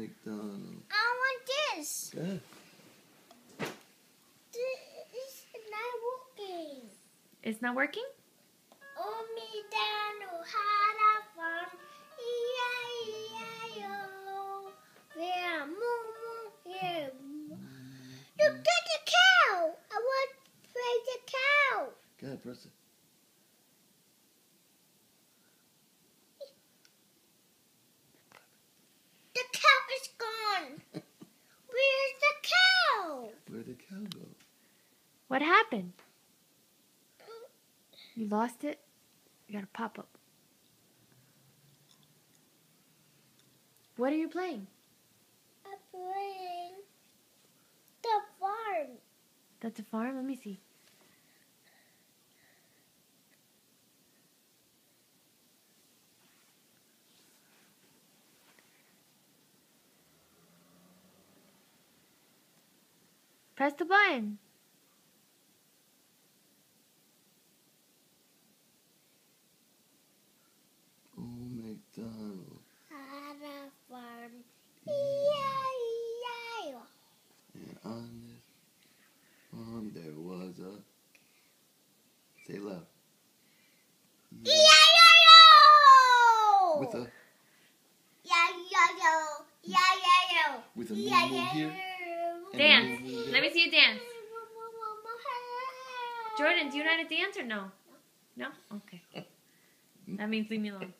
McDonald. I want this. Good. This is not working. It's not working? Oh, McDonald had a farm. E-I-E-I-O. There, moo, moo, here. Look at the cow. I want to play the cow. Good, press it. The cow is gone. Where's the cow? Where'd the cow go? What happened? You lost it? You got a pop-up. What are you playing? I'm playing the farm. That's a farm? Let me see. Press the button. Oh, McDonald. Had a farm. E-I-E-I-O. And on this farm there was a... Say loud. E-I-O. With a... E-I-E-I-O. E-I-E-I-O. With a moo moo here. And Dance. a moo moo there. Let me see you dance. Jordan, do you know how to dance or no? No? Okay. That means leave me alone.